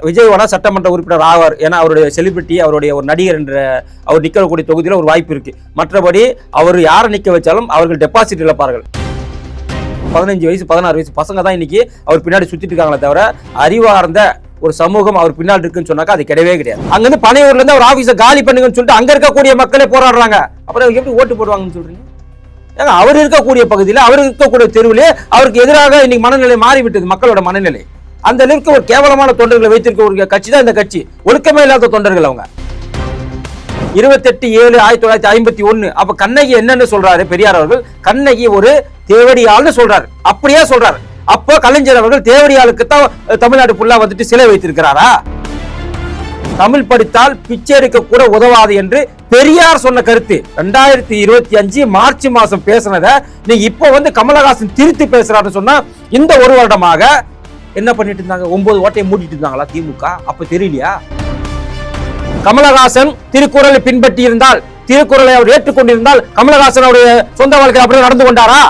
விஜய் சட்டமன்ற உறுப்பினர் ஆவார். ஏன்னா அவருடைய செலிபிரிட்டி, அவருடைய ஒரு நடிகர் என்ற அவர் நிற்கக்கூடிய தொகுதியில் ஒரு வாய்ப்பு இருக்கு. மற்றபடி அவர் யாரை நிற்க வச்சாலும் அவர்கள் டெபாசிட் இழப்பார்கள். 15 வயசு 16 வயசு பசங்க தான் இன்னைக்கு அவர் பின்னாடி சுத்திட்டு இருக்காங்களே தவிர அறிவார்ந்த ஒரு சமூகம் அவர் பின்னாடி இருக்குன்னு சொன்னாக்கா அது கிடையவே கிடையாது. அங்கிருந்து பனையூர்ல இருந்து ஒரு ஆபீஸை காலி பண்ணுங்கன்னு சொல்லிட்டு அங்க இருக்கக்கூடிய மக்களே போராடுறாங்க. அப்புறம் எப்படி ஓட்டு போடுவாங்கன்னு சொல்றீங்க? ஏன்னா அவர் இருக்கக்கூடிய பகுதியில், அவர் இருக்கக்கூடிய தெருவிலே அவருக்கு எதிராக இன்னைக்கு மனநிலை மாறிவிட்டது. மக்களோட மனநிலை அந்த அளவுக்கு ஒரு கேவலமான தொண்டர்களை வைத்திருக்க ஒரு கட்சி தான் இந்த கட்சி. ஒழுக்கமே இல்லாத தொண்டர்கள் அவங்க. 28/7/1951 அப்ப கண்ணகி என்னன்னு சொல்றாரு பெரியார் அவர்கள்? கண்ணகி ஒரு தேவடியாள்னு சொல்றாரு. அப்படியே சொல்றாரு. அப்போ கலைஞர் அவர்கள் தேவடியாளுக்கு தான் தமிழ்நாடு ஃபுல்லா வந்துட்டு சிலை வைத்திருக்கிறாரா? தமிழ் படித்தால் பிச்சை எடுக்க கூட உதவாது என்று பெரியார் சொன்ன கருத்து 2025 மார்ச் மாசம் பேசினத நீங்க இப்போ கமலஹாசன் திருத்தி பேசுறாருன்னு சொன்னா, இந்த ஒரு வருடமாக என்ன பண்ணிட்டு இருந்தாங்க? 9 ஓட்டையை மூடிட்டு இருந்தாங்களா திமுக? அப்ப தெரியலையா? கமலஹாசன் திருக்குறளை பின்பற்றி இருந்தால், திருக்குறளை அவர் ஏற்றுக்கொண்டிருந்தால் கமலஹாசன் அவருடைய சொந்த வாழ்க்கை அப்படியே நடந்து கொண்டாரா?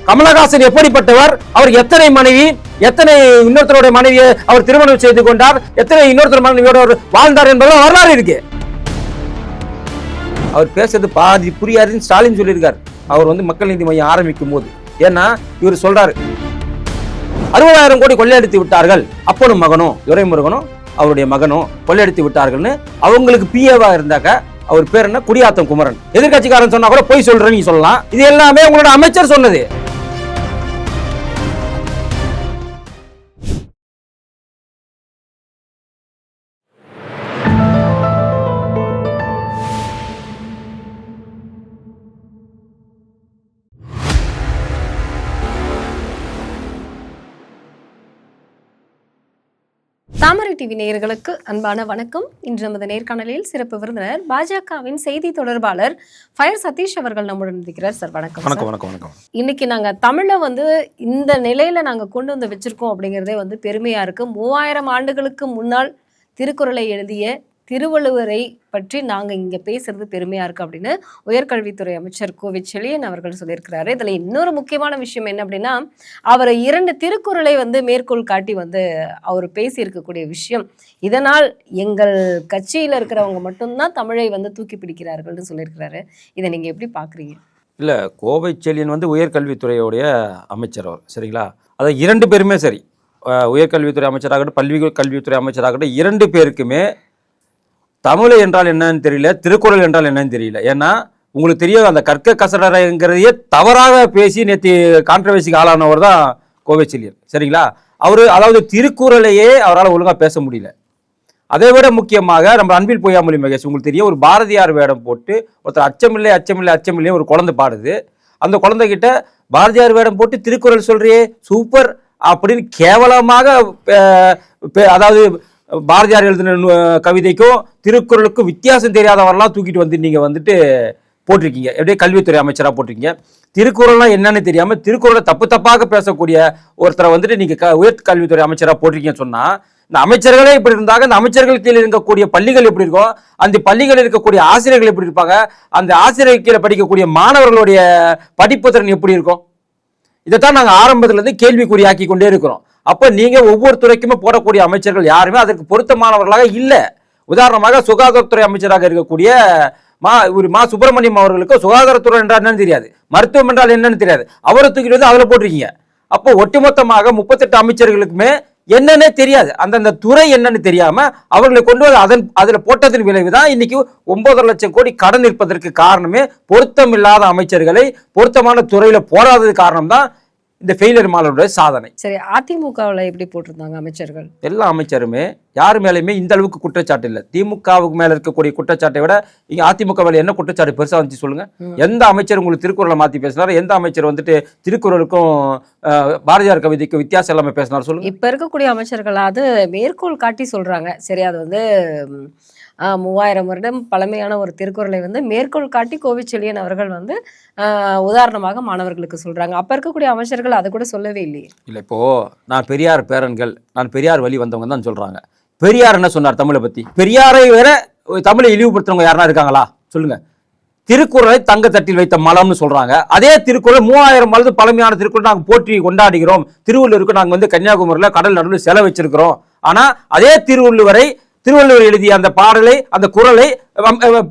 கமலஹாசன் எப்படிப்பட்டவர்? அவர் எத்தனை மனைவி, எத்தனை இன்னொருத்தருடைய மனைவியை அவர் திருமணம் செய்து கொண்டார், எத்தனை இன்னொருத்தர் மனைவியோட வாழ்ந்தார் என்பதெல்லாம் வரலாறு இருக்கு. அவர் பேசுறது பாதி புரியாதுன்னு ஸ்டாலின் சொல்லியிருக்கார். அவர் மக்கள் நீதி மையம் ஆரம்பிக்கும் போது. ஏன்னா இவர் சொல்றாரு 60,000 கோடி கொள்ளையடித்து விட்டார்கள், அப்பனும் மகனும் துரைமுருகனும் அவருடைய மகனும் கொள்ளையடித்து விட்டார்கள்னு. அவங்களுக்கு பிஏவா இருந்தாக்க அவர் பேர் என்ன? குடியாத்தம் குமரன். எதிர்கட்சிக்காரன் சொன்னா கூட போய் சொல்றேன்னு சொல்லலாம். இது எல்லாமே உங்களோட அமைச்சர் சொன்னது. தாமரை டிவி நேயர்களுக்கு அன்பான வணக்கம். இன்று நமது நேர்காணலில் சிறப்பு விருந்தினர் பாஜகவின் செய்தி தொடர்பாளர் ஃபயர் சதீஷ் அவர்கள் நம்முடன் இருக்கிறார். சார் வணக்கம். வணக்கம். இன்னைக்கு நாங்க தமிழை இந்த நிலையில நாங்க கொண்டு வந்து வச்சிருக்கோம் அப்படிங்கிறதே பெருமையா இருக்கு. 3000 ஆண்டுகளுக்கு முன்னால் திருக்குறளை எழுதிய திருவள்ளுவரை பற்றி நாங்க இங்க பேசுறது பெருமையா இருக்கு அப்படின்னு உயர்கல்வித்துறை அமைச்சர் கோவை செழியன் அவர்கள் சொல்லியிருக்கிறாரு. இதுல இன்னொரு முக்கியமான விஷயம் என்ன அப்படின்னா, அவர் 2 திருக்குறளை மேற்கோள் காட்டி அவர் பேசி இருக்கக்கூடிய விஷயம். இதனால் எங்கள் கட்சியில இருக்கிறவங்க மட்டும்தான் தமிழை தூக்கி பிடிக்கிறார்கள்னு சொல்லியிருக்கிறாரு. இதை நீங்க எப்படி பாக்குறீங்க? இல்ல, கோவை செழியன் உயர்கல்வித்துறையுடைய அமைச்சர் அவர், சரிங்களா? அதை 2 பேருமே சரி, உயர்கல்வித்துறை அமைச்சராகட்டும் பல்வி கல்வித்துறை அமைச்சராகட்டும் 2 பேருக்குமே தமிழ் என்றால் என்னன்னு தெரியல, திருக்குறள் என்றால் என்னன்னு தெரியல. ஏன்னா உங்களுக்கு தெரியும், அந்த கற்க கசடரைங்கிறதையே தவறாக பேசி நேற்று கான்ட்ரவர்சிக்கு ஆளானவர் தான் கோவை செழியன், சரிங்களா? அதாவது திருக்குறளையே அவரால் ஒழுங்காக பேச முடியல. அதை விட முக்கியமாக நம்ம அன்பில் பொய்யாமொழி மகேஷ், உங்களுக்கு தெரியும், ஒரு பாரதியார் வேடம் போட்டு ஒருத்தர் அச்சமில்லை அச்சமில்லை அச்சமில்லை ஒரு குழந்தை பாடுது. அந்த குழந்தைகிட்ட பாரதியார் வேடம் போட்டு திருக்குறள் சொல்றியே சூப்பர் அப்படின்னு கேவலமாக, அதாவது பாரதியார் எழுதின கவிதைக்கும் திருக்குறளுக்கும் வித்தியாசம் தெரியாதவரெல்லாம் தூக்கிட்டு நீங்க போட்டிருக்கீங்க. எப்படியே கல்வித்துறை அமைச்சராக போட்டிருக்கீங்க. திருக்குறள்லாம் என்னன்னு தெரியாம திருக்குறளை தப்பாக பேசக்கூடிய ஒருத்தரை நீங்க உயர்கல்வித்துறை அமைச்சராக போட்டிருக்கீங்கன்னு சொன்னா, இந்த அமைச்சர்களே இப்படி இருந்தாங்க, இந்த அமைச்சர்கள் கீழே இருக்கக்கூடிய பள்ளிகள் எப்படி இருக்கும், அந்த பள்ளிகளில் இருக்கக்கூடிய ஆசிரியர்கள் எப்படி இருப்பாங்க, அந்த ஆசிரியர் கீழே படிக்கக்கூடிய மாணவர்களுடைய படிப்பு திறன் எப்படி இருக்கும்? இதைத்தான் நாங்கள் ஆரம்பத்துல இருந்து கேள்விக்குறியாக்கி கொண்டே இருக்கிறோம். அப்ப நீங்க ஒவ்வொரு துறைக்குமே போடக்கூடிய அமைச்சர்கள் யாருமே அதற்கு பொருத்தமானவர்களாக இல்லை. உதாரணமாக சுகாதாரத்துறை அமைச்சராக இருக்கக்கூடிய மா சுப்பிரமணியம் அவர்களுக்கு சுகாதாரத்துறை என்றால் என்னன்னு தெரியாது, மருத்துவம் என்றால் என்னன்னு தெரியாது. அவரை தூக்கிட்டு அதுல போட்டிருக்கீங்க. அப்போ ஒட்டுமொத்தமாக 38 அமைச்சர்களுக்குமே என்னன்னே தெரியாது, அந்தந்த துறை என்னன்னு தெரியாம அவர்களை கொண்டு அதுல போட்டதன் விளைவுதான் இன்னைக்கு 9.5 லட்சம் கோடி கடன் இருப்பதற்கு காரணமே பொருத்தம் இல்லாத அமைச்சர்களை பொருத்தமான துறையில போடாதது காரணம் தான் இந்த ஃபெயிலியர் மாடலுடைய சாதனை. சரி, அதிமுகவில் எப்படி போட்டிருந்தாங்க அமைச்சர்கள்? எல்லா அமைச்சருமே யார் மேலேயுமே இந்த அளவுக்கு குற்றச்சாட்டு இல்லை. திமுகவுக்கு மேல இருக்கக்கூடிய குற்றச்சாட்டை விட இங்க அதிமுக மேல என்ன குற்றச்சாட்டு பெருசா வந்துச்சு சொல்லுங்க? எந்த அமைச்சர் உங்களுக்கு திருக்குறளை மாத்தி பேசினாரு? எந்த அமைச்சர் திருக்குறளுக்கும் பாரதியார் கவிதைக்கும் வித்தியாசம் எல்லாமே பேசினார் சொல்லுங்க? இப்ப இருக்கக்கூடிய அமைச்சர்கள் அது மேற்கோள் காட்டி சொல்றாங்க. சரி, அது 3000 வருடம் பழமையான ஒரு திருக்குறளை மேற்கோள் காட்டி கோவை செழியன் அவர்கள் உதாரணமாக மாணவர்களுக்கு சொல்றாங்க. அப்ப இருக்கக்கூடிய அமைச்சர்கள் அதை கூட சொல்லவே இல்லையே. இல்ல, இப்போ நான் பெரியார் பேரன்கள், நான் பெரியார் வழி வந்தவங்க தான் சொல்றாங்க. பெரியார் என்ன சொன்னார் தமிழை பத்தி? பெரியாரை வேற தமிழை இழிவுபடுத்துறவங்க யாரா இருக்காங்களா சொல்லுங்க? திருக்குறளை தங்க தட்டில் வைத்த மலம்னு சொல்றாங்க. அதே திருக்குறள் 3000 வருடம் பழமையான திருக்குறள் நாங்கள் போற்றி கொண்டாடுகிறோம். திருவள்ளூருக்கு நாங்கள் கன்னியாகுமரியில் கடல் நடுவில் செல வச்சிருக்கிறோம் ஆனா அதே திருவள்ளுவர் எழுதிய அந்த பாடலை, அந்த குறளை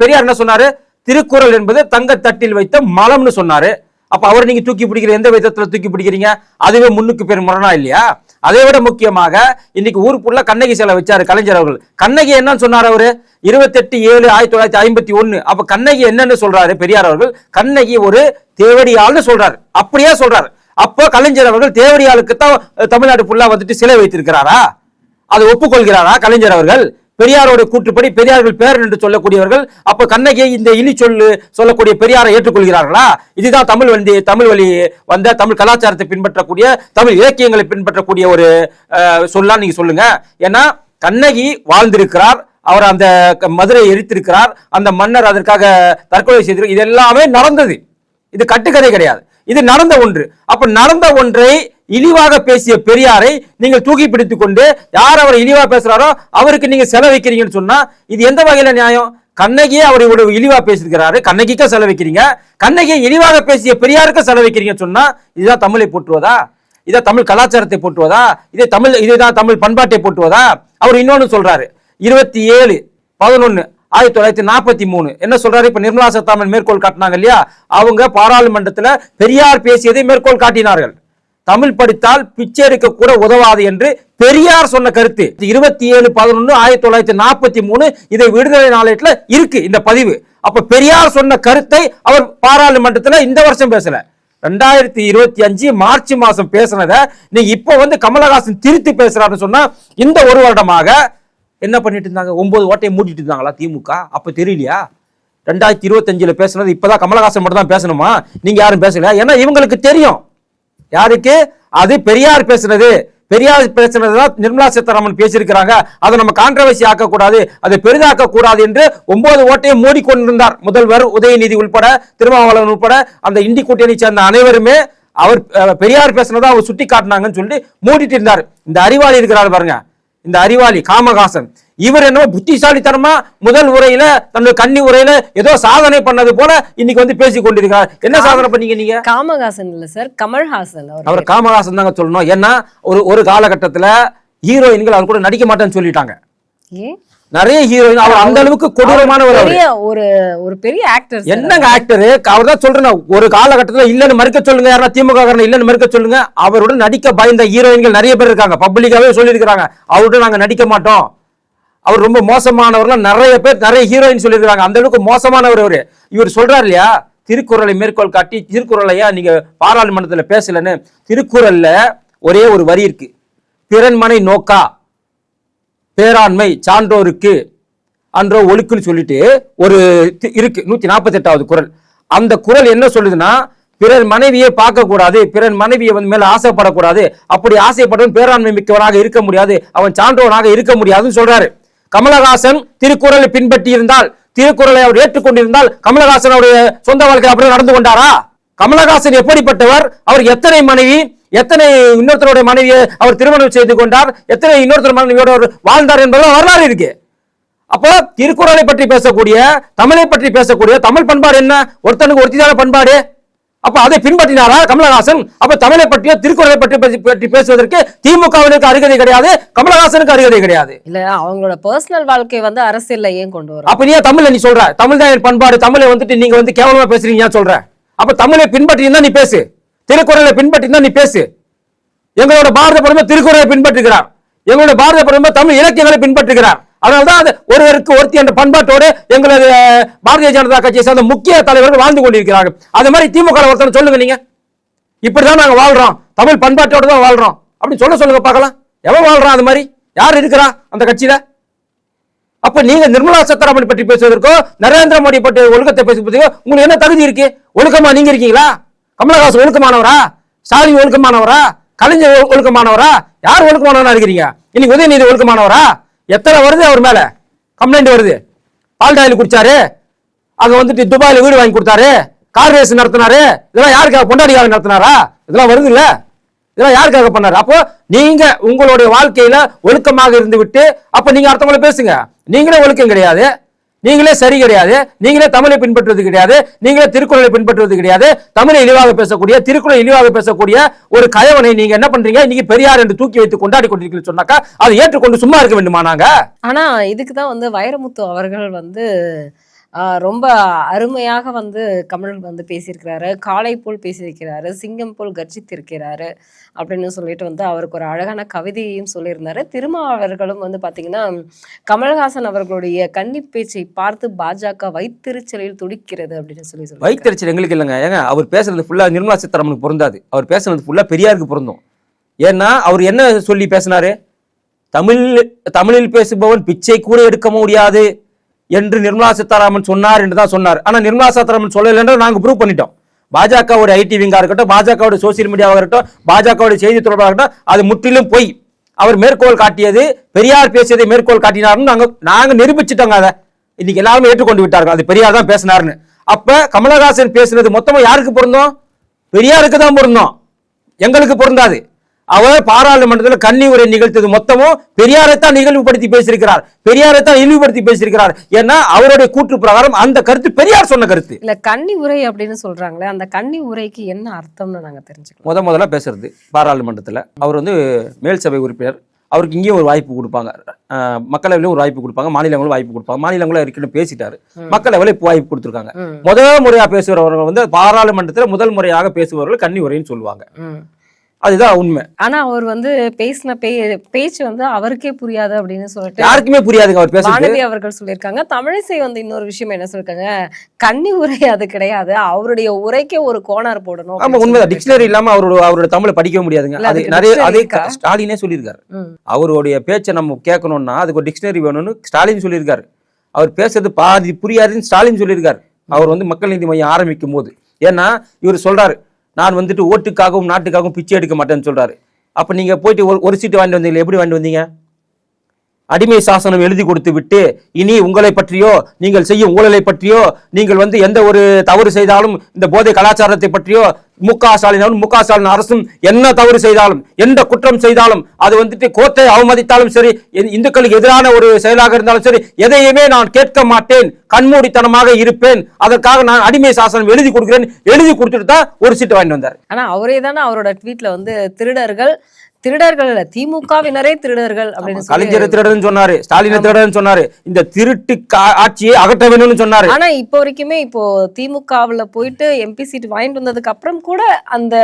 பெரியார் என்ன சொன்னாரு? திருக்குறள் என்பது தங்க தட்டில் வைத்த மலம்னு சொன்னாரு. அப்ப அவர் நீங்க தூக்கி பிடிக்கிற எந்த விதத்துல தூக்கி பிடிக்கிறீங்க? அதுவே முன்னுக்கு பேர் முரணா இல்லையா? அதை விட முக்கியமாக இன்னைக்கு ஊருக்குள்ள கண்ணகி சிலை வச்சாரு கலைஞர் அவர்கள். கண்ணகி என்னன்னு சொன்னார் அவரு? 28/7/1951. அப்ப கண்ணகி என்னன்னு சொல்றாரு பெரியார் அவர்கள்? கண்ணகி ஒரு தேவடியாள்னு சொல்றாரு. அப்படியே சொல்றாரு. அப்போ கலைஞர் அவர்கள் தேவடியாளுக்கு தான் தமிழ்நாடு ஃபுல்லா வந்துட்டு சிலை வைத்திருக்கிறாரா? அதை ஒப்புக்கொள்கிறாரா கலைஞர் அவர்கள்? பெரியாரோட கூற்றுப்படி பெரியார்கள் பேரன் என்று சொல்லக்கூடியவர்கள் அப்ப கண்ணகி இந்த இலி சொல்லக்கூடிய பெரியாரை ஏற்றுக்கொள்கிறார்களா? இதுதான் தமிழ் வழி வந்த தமிழ் கலாச்சாரத்தை பின்பற்றக்கூடிய, தமிழ் இலக்கியங்களை பின்பற்றக்கூடிய ஒரு சொல்லா நீங்க சொல்லுங்க. ஏன்னா கண்ணகி வாழ்ந்திருக்கிறார், அவர் அந்த மதுரை எரித்திருக்கிறார், அந்த மன்னர் அதற்காக தற்கொலை செய்திருக்கிறார். இது எல்லாமே நடந்தது. இது கட்டுக்கதை கிடையாது, இது நடந்த ஒன்று. அப்ப நடந்த ஒன்றை இழிவாக பேசிய பெரியாரை நீங்கள் தூக்கி பிடித்துக் கொண்டு யார் அவர் இழிவா பேசுறாரோ அவருக்கு நீங்க செலவைக்கிறீங்கன்னு சொன்னா இது எந்த வகையில நியாயம்? கண்ணகியே அவர் இழிவா பேசியிருக்கிறாரு, கண்ணகிக்க செலவைக்கிறீங்க. கண்ணகியை இழிவாக பேசிய பெரியாருக்கு செலவைக்கிறீங்கன்னு சொன்னா இதுதான் தமிழை போற்றுவதா? இதான் தமிழ் கலாச்சாரத்தை போற்றுவதா? இதுதான் தமிழ் பண்பாட்டை போற்றுவதா? அவர் இன்னொன்னு சொல்றாரு. 27/11/1943 என்ன சொல்றாரு? இப்ப நிர்மலா சீதாராமன் மேற்கோள் காட்டினாங்க இல்லையா? அவங்க பாராளுமன்றத்துல பெரியார் பேசியதை மேற்கோள் காட்டினார்கள். தமிழ் படித்தால் பிச்சை எடுக்க கூட உதவாது என்று பெரியார் சொன்ன கருத்து 27/11/1943 இதை விடுதலை நாளேட்டுல இருக்கு இந்த பதிவு. அப்ப பெரியார் சொன்ன கருத்தை அவர் பாராளுமன்றத்துல இந்த வருஷம் பேசல, 2025 மார்ச் மாசம் பேசினத நீ இப்ப வந்து கமலஹாசன் திருத்தி பேசுறாருன்னு சொன்னா இந்த ஒரு வருடமாக என்ன பண்ணிட்டு இருந்தாங்க? 9 ஓட்டையை மூடிட்டு இருந்தாங்களா திமுக? அப்ப தெரியலையா? 2025 பேசுனது இப்பதான் கமலஹாசன் மட்டும் தான் பேசணுமா? நீங்க யாரும் பேசல. ஏன்னா இவங்களுக்கு தெரியும் யாருக்கு அது பெரியார் பேசுனது. பெரியார் பேசுனதுதான் நிர்மலா சீதாராமன் பேசியிருக்கிறாங்க. அதை நம்ம கான்ட்ரவர்சி ஆக்க கூடாது, அதை பெரிதாக்க கூடாது என்று 9 ஓட்டையை மூடிக்கொண்டிருந்தார் முதல்வர் உதயநிதி உள்பட, திருமாவளவன் உட்பட அந்த இந்தி கூட்டணி சேர்ந்த அனைவருமே அவர் பெரியார் பேசுனதை அவர் சுட்டி காட்டினாங்கன்னு சொல்லி மூடிட்டு இருந்தார். இந்த அறிவாளி இருக்கிறார் பாருங்க, இந்த அறிவாளி காமகாசன், இவர் என்ன புத்திசாலித்தனமா முதல் உரையில தன்னுடைய கன்னி உரையில ஏதோ சாதனை பண்ணது போல இன்னைக்கு வந்து பேசி கொண்டிருக்கார். என்ன சாதனை பண்ணீங்க நீங்க? காமகாசன் இல்ல சார், கமல்ஹாசன். அவர் காமகாசன் தாங்க சொல்லணும். ஏன்னா ஒரு காலகட்டத்துல ஹீரோயின்கள் அவர் கூட நடிக்க மாட்டேன்னு சொல்லிட்டாங்க. நிறைய ஹீரோயின் அவர் அந்த அளவுக்கு கொடூரமானவர். ஒரு பெரிய ஆக்டர். என்னங்க ஆக்டர்? அவர் தான் சொல்றேன், ஒரு காலகட்டத்துல இல்லன்னு மறுக்க சொல்லுங்க, யாரா திமுக இல்லன்னு மறுக்க சொல்லுங்க. அவருடன் நடிக்க பயந்த ஹீரோயின்கள் நிறைய பேர் இருக்காங்க, பப்ளிக்காவே சொல்லி இருக்காங்க அவருடன் நாங்க நடிக்க மாட்டோம், அவர் ரொம்ப மோசமானவர்கள் நிறைய பேர், நிறைய ஹீரோயின் சொல்லியிருக்காங்க. அந்த அளவுக்கு மோசமானவர் அவரு. இவர் சொல்றாரு இல்லையா, திருக்குறளை மேற்கோள் காட்டி திருக்குறளையா நீங்க பாராளுமன்றத்துல பேசலன்னு. திருக்குறள்ல ஒரே ஒரு வரி இருக்கு, பிறன்மனை நோக்கா பேராண்மை சான்றோருக்கு அன்றோ ஒழுக்குன்னு சொல்லிட்டு ஒரு இருக்கு 148வது குறள். அந்த குறள் என்ன சொல்லுதுன்னா, பிறர் மனைவியை பார்க்க கூடாது, பிறர் மனைவியை வந்து மேல ஆசைப்படக்கூடாது, அப்படி ஆசைப்பட்டவன் பேராண்மை மிக்கவனாக இருக்க முடியாது, அவன் சான்றோனாக இருக்க முடியாதுன்னு சொல்றாரு. கமலஹாசன் திருக்குறளை பின்பற்றி இருந்தால், திருக்குறளை அவர் ஏற்றுக்கொண்டிருந்தால் கமலஹாசன் அவருடைய சொந்த வாழ்க்கை அப்படியே நடந்து கொண்டாரா? கமலஹாசன் எப்படிப்பட்டவர்? அவர் எத்தனை மனைவி, எத்தனை இன்னொருத்தருடைய மனைவியை அவர் திருமணம் செய்து கொண்டார், எத்தனை இன்னொருத்தர் மனைவியோட வாழ்ந்தார் என்பது வரலாறு இருக்கு. அப்போ திருக்குறளை பற்றி பேசக்கூடிய, தமிழை பற்றி பேசக்கூடிய தமிழ் பண்பாடு என்ன? ஒருத்தனுக்கு ஒருத்தியான பண்பாடு. அப்ப அதை பின்பற்றினாரா கமலஹாசன்? அப்ப தமிழை பற்றியோ திருக்குறளை பற்றி பேசுவதற்கு திமுகவிற்கு அருகதை கிடையாது, கமலஹாசனுக்கு அருகதை கிடையாது. இல்ல அவங்களோட பர்சனல் வாழ்க்கை வந்து அரசியல்ல ஏன் கொண்டு வரும்? அப்ப நீ தமிழ்ல நீ சொல்ற தமிழ் தான் என் பண்பாடு, தமிழை வந்துட்டு நீங்க வந்து கேவலமா பேசுறீங்க சொல்ற. அப்ப தமிழை பின்பற்றி தான் நீ பேசு, திருக்குறளை பின்பற்றி தான் நீ பேசு. எங்களோட பாரத பிரதமர் திருக்குறளை பின்பற்றுகிறார், எங்களோட பாரத பிரதமர் தமிழ் இலக்கியங்களை பின்பற்றுகிறார். அதனால்தான் ஒருவருக்கு ஒருத்தி என்ற பண்பாட்டோடு எங்களது பாரதிய ஜனதா கட்சியை சேர்ந்த முக்கிய தலைவர்கள் வாழ்ந்து கொண்டிருக்கிறார்கள். அது மாதிரி திமுக ஒருத்தர் சொல்லுங்க, நீங்க இப்படிதான் நாங்க வாழ்றோம், தமிழ் பண்பாட்டோடு தான் வாழ்றோம் அப்படின்னு சொல்லுங்க பார்க்கலாம். எவன் வாழ்றான் அது மாதிரி? யார் இருக்கிறா அந்த கட்சியில? அப்ப நீங்க நிர்மலா சீதாராமன் பற்றி பேசுவதற்கோ நரேந்திர மோடி பற்றி ஒழுக்கத்தை பேசுவதற்கோ உங்களுக்கு என்ன தகுதி இருக்கு? ஒழுக்கமா நீங்க இருக்கீங்களா? கமலஹாசன் ஒழுக்கமானவரா? ஸ்டாலின் ஒழுக்கமானவரா? கலைஞர் ஒழுக்கமானவரா? யார் ஒழுக்கமானவரா இருக்கிறீங்க? இன்னைக்கு உதயநிதி ஒழுக்கமானவரா? எத்தனை வருது அவர் மேல கம்ப்ளைண்ட் வருது? பால் டாயில் குடிச்சாரு, அங்க வந்துட்டு துபாயில வீடு வாங்கி கொடுத்தாரு, கார் ரேஸ் நடத்தினாரு, இதெல்லாம் யாருக்காக? பொண்டாடிக்காக நடத்தினாரா? இதெல்லாம் வருது இல்ல, இதெல்லாம் யாருக்காக பண்ணாரு? அப்போ நீங்க உங்களுடைய வாழ்க்கையில ஒழுக்கமாக இருந்து விட்டு அப்ப நீங்க அடுத்தவங்களை பேசுங்க. நீங்களே ஒழுக்கம் கிடையாது, நீங்களே சரி கிடையாது, நீங்களே தமிழை பின்பற்றுவது கிடையாது, நீங்களே திருக்குறளை பின்பற்றுவது கிடையாது. தமிழை இழிவாக பேசக்கூடிய, திருக்குறளை இழிவாக பேசக்கூடிய ஒரு கயவனை நீங்க என்ன பண்றீங்க? இன்னைக்கு பெரியார் என்று தூக்கி வைத்து கொண்டாடி கொண்டிருக்கீங்கன்னு சொன்னாக்கா அதை ஏற்றுக்கொண்டு சும்மா இருக்க வேண்டுமா நாங்க? ஆனா இதுக்கு தான் வந்து வைரமுத்து அவர்கள் வந்து ரொம்ப அருமையாக வந்து கமல் வந்து பேசியிருக்கிறாரு, காளை போல் பேசியிருக்கிறாரு, சிங்கம் போல் கர்ஜித்திருக்கிறாரு அப்படின்னு சொல்லிட்டு வந்து அவருக்கு ஒரு அழகான கவிதையையும் சொல்லியிருந்தாரு. திருமாவர்களும் வந்து பார்த்தீங்கன்னா கமல்ஹாசன் அவர்களுடைய கன்னி பேச்சை பார்த்து பாஜக வைத்தெரிச்சலில் துடிக்கிறது அப்படின்னு சொல்லி வைத்தெரிச்சல் எங்களுக்கு இல்லைங்க. ஏங்க அவர் பேசுறது ஃபுல்லா நிர்மலா சீதாராமனுக்கு பொருந்தாது, அவர் பேசுறது ஃபுல்லா பெரியாருக்கு பொருந்தும். ஏன்னா அவர் என்ன சொல்லி பேசினாரு? தமிழில் பேசுபவன் பிச்சை கூட எடுக்க முடியாது என்று நிர்மலா சீதாராமன் சொன்னார் என்று தான் சொன்னார். ஆனா நிர்மலா சீதாராமன் சொல்லலைன்ற நாங்க ப்ரூவ் பண்ணிட்டோம். பாஜகவோட ஐடி விங்கா இருக்கட்டும், பாஜகவோட சோசியல் மீடியாவாக இருக்கட்டும், பாஜகவோட செய்தி தொடர்பாக இருக்கட்டும், அது முற்றிலும் பொய். அவர் மேற்கோள் காட்டியது பெரியார் பேசியதை மேற்கோள் காட்டினார்னு நாங்க நிரூபிச்சுட்டோங்க. அதை இன்னைக்கு எல்லாருமே ஏற்றுக்கொண்டு விட்டார்கள், அது பெரியார் தான் பேசினார்னு. அப்ப கமலஹாசன் பேசுனது மொத்தமா யாருக்கு பொருந்தும்? பெரியாருக்கு தான் பொருந்தும், எங்களுக்கு பொருந்தாது. அவர் பாராளுமன்றத்தில் கன்னி உரை நிகழ்த்தது மொத்தமும் பெரியாரைத்தான் நிகழ்வுபடுத்தி பேசியிருக்கிறார், பெரியாரைத்தான் இழிவுபடுத்தி பேசியிருக்கிறார். ஏன்னா அவருடைய கூற்று பிரகாரம் அந்த கருத்து பெரியார் சொன்ன கருத்து இல்ல. கன்னி உரை அப்படின்னு சொல்றாங்களே, அந்த கன்னி உரைக்கு என்ன அர்த்தம்னு நாங்க தெரிஞ்சுக்கலாம். முதல்ல பேசுறது பாராளுமன்றத்தில் அவர் வந்து மேல் சபை உறுப்பினர், அவருக்கு இங்கேயும் ஒரு வாய்ப்பு கொடுப்பாங்க, மக்களவையிலும் ஒரு வாய்ப்பு கொடுப்பாங்க, மாநிலங்களும் வாய்ப்பு கொடுப்பாங்க. மாநிலங்களும் இருக்கணும் பேசிட்டாரு, மக்களவையில் இப்போ வாய்ப்பு கொடுத்துருக்காங்க. முதல் முறையா பேசுகிறவர்கள் வந்து பாராளுமன்றத்தில் முதல் முறையாக பேசுபவர்கள் கன்னி உரைன்னு சொல்லுவாங்க. அதுதான் உண்மை. ஆனா அவர் வந்து பேசின பேச்சு வந்து அவருக்கே புரியாது அப்படின்னு சொல்லிட்டு யாருக்குமே புரியாதுங்க அவர் பேசுறது. வானதி அவர்கள் சொல்லியிருக்காங்க. தமிழிசை வந்து இன்னொரு விஷயம் என்ன சொல்லிருக்காங்க, கன்னி உரை அது கிடையாது, அவருடைய உரைக்கே ஒரு கோணர் போடணும். ஆமா உண்மைதான். டிக்ஷனரி இல்லாம அவரோட தமிழை படிக்க முடியாதுங்க. அது நிறைய அதே ஸ்டாலினே சொல்லியிருக்காரு. அவருடைய பேச்சை நம்ம கேட்கணும்னா அதுக்கு ஒரு டிக்ஷனரி வேணும்னு ஸ்டாலின் சொல்லியிருக்காரு. அவர் பேசுறது பாதி புரியாதுன்னு ஸ்டாலின் சொல்லியிருக்காரு. அவர் வந்து மக்கள் நீதி மையம் ஆரம்பிக்கும் போது. ஏன்னா இவர் சொல்றாரு, நான் வந்துட்டு ஓட்டுக்காகவும் நாட்டுக்காகவும் பிச்சை எடுக்க மாட்டேன்னு சொல்றாரு. அப்ப நீங்க போயிட்டு ஒரு சீட்டு வாங்கிட்டு வந்தீங்க, எப்படி வாங்கிட்டு வந்தீங்க? அடிமை சாசனம் எழுதி கொடுத்து விட்டு இனி உங்களை பற்றியோ நீங்கள் செய்யும் ஊழலை பற்றியோ நீங்கள் வந்து எந்த ஒரு தவறு செய்தாலும் இந்த போதை கலாச்சாரத்தை பற்றியோ முக ஸ்டாலின் அரசும் என்ன தவறு செய்தாலும் எந்த குற்றம் செய்தாலும் அது வந்துட்டு கோர்ட்டை அவமதித்தாலும் சரி, இந்துக்களுக்கு எதிரான ஒரு செயலாக இருந்தாலும் சரி, எதையுமே நான் கேட்க மாட்டேன், கண்மூடித்தனமாக இருப்பேன், அதற்காக நான் அடிமை சாசனம் எழுதி கொடுக்கிறேன், எழுதி கொடுத்துட்டு தான் ஒரு சீட்டு வாங்கிட்டு வந்தார். ஆனா அவரே தானே அவரோட ட்வீட்ல வந்து திருடர்கள் இல்ல, திமுகவினரே திருடர்கள் அப்படின்னு கலைஞர் திருடன்னு சொன்னாரு, ஸ்டாலின் திருடன்னு சொன்னாரு, இந்த திருட்டு ஆட்சியை அகற்ற வேணும்னு சொன்னாரு. ஆனா இப்போ வரைக்குமே இப்போ திமுகவுல போயிட்டு எம்பி சீட் வாங்கிட்டு வந்ததுக்கு அப்புறம் கூட அந்த